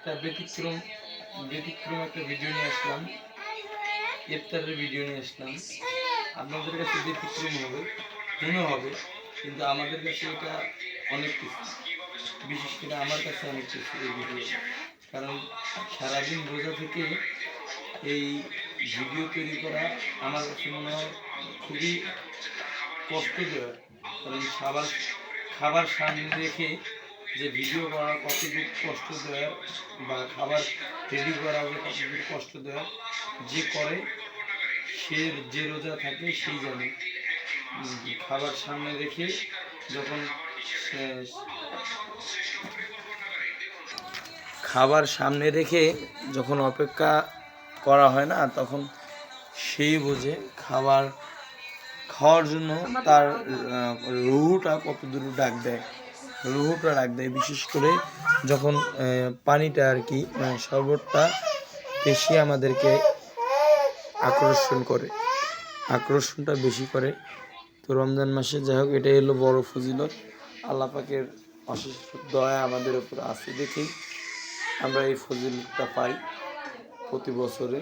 একটা ব্যতিক্রম একটা ভিডিও নিয়ে আসলাম, ইফতারের ভিডিও নিয়ে আসলাম। আপনাদের কাছে ব্যতিক্রম হবে, মনে হবে, কিন্তু আমাদের কাছে এটা অনেক কিছু, বিশেষ করে আমার কাছে অনেক কিছু এই ভিডিও। কারণ সারাদিন রোজা থেকে এই ভিডিও তৈরি করা আমার কাছে মনে হয় খুবই কষ্টদায়ক। কারণ খাবার সামনে রেখে যে ভিডিও করা কতটুকু কষ্টদায়ক, বা খাবার রেডি করা কতটুকু কষ্টদায়ক, যে করে সে যে রোজা থাকে সেই জানে। খাবার সামনে রেখে যখন খাবার সামনে রেখে যখন অপেক্ষা করা হয় না, তখন সেই বোঝে খাওয়ার জন্য তার রুহুটা কত দূর ডাক দেয়, বিশেষ করে যখন পানিটা আর কি, শরবতটা বেশি আমাদেরকে আকর্ষণটা বেশি করে। তো রমজান মাসে যাই হোক, এটাই হলো বড় ফজিলত, আল্লাহ পাকের অশেষ দয়া আমাদের উপর আছে দেখেই আমরা এই ফজিলতটা পাই প্রতি বছরে।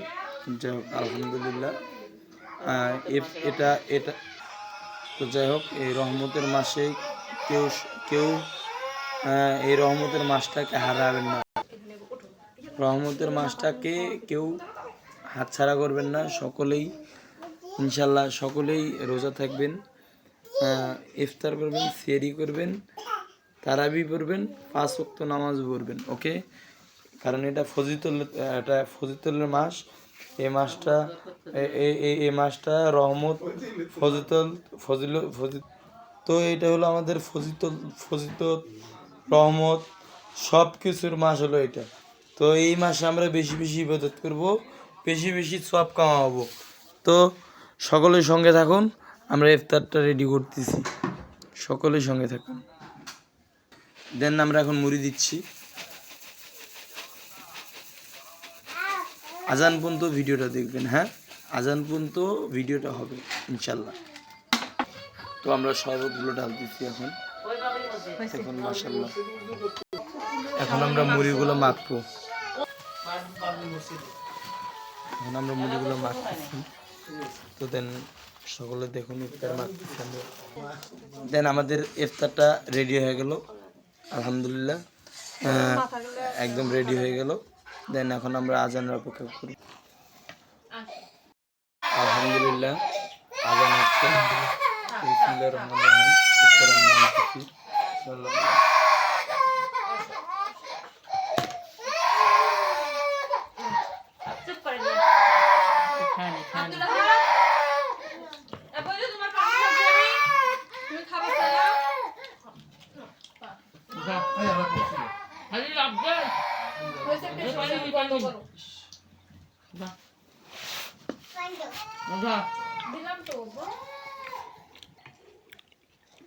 যাই হোক আলহামদুলিল্লাহ। এটা এটা তো যাই হোক, এই রহমতের মাসে কেউ এই রহমতের মাসটাকে হারাবেন না, রহমতের মাসটাকে কেউ হাতছাড়া করবেন না। সকলেই ইনশাল্লাহ সকলেই রোজা থাকবেন, ইফতার করবেন, সেহরি করবেন, তারাবি পড়বেন, 5 ওয়াক্ত নামাজ পড়বেন। ওকে, কারণ এটা ফজিলতের মাস। এই মাসটা রহমত, ফজিল। তো এটা হলো আমাদের ফজিলত, রহমত, সব কিছুর মাস হলো এটা। তো এই মাসে আমরা বেশি বেশি ইবাদত করব, বেশি বেশি সওয়াব কামাবো। তো সকলের সঙ্গে থাকুন, আমরা ইফতারটা রেডি করতেছি, সকলের সঙ্গে থাকুন। দেন আমরা এখন মুড়ি দিচ্ছি। আজান পর্যন্ত ভিডিওটা দেখবেন, হ্যাঁ, আজান পর্যন্ত ভিডিওটা হবে ইনশাল্লাহ। তো আমরা শরবতগুলো ঢাল দিচ্ছি এখন মাশাআল্লাহ। এখন আমরা মুড়িগুলো মাখবো, তো দেন সকলে দেখুন ইফতার মাখতেছি আমরা। দেন আমাদের ইফতারটা রেডি হয়ে গেল আলহামদুলিল্লাহ, একদম রেডি হয়ে গেল। দেন এখন আমরা আজানের অপেক্ষা করি। আলহামদুলিল্লাহ আজান হচ্ছে। বিসমিল্লাহির রহমানির রহিম। ইফতারের নাম কি?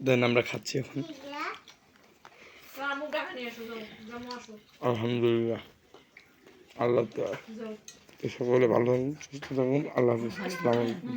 দেন আমরা খাচ্ছি এখন আলহামদুলিল্লাহ। আল্লাহ তো সকলে ভালো থাকুন, সুস্থ থাকুন। আল্লাহ হাফিজ। আসসালামু আলাইকুম।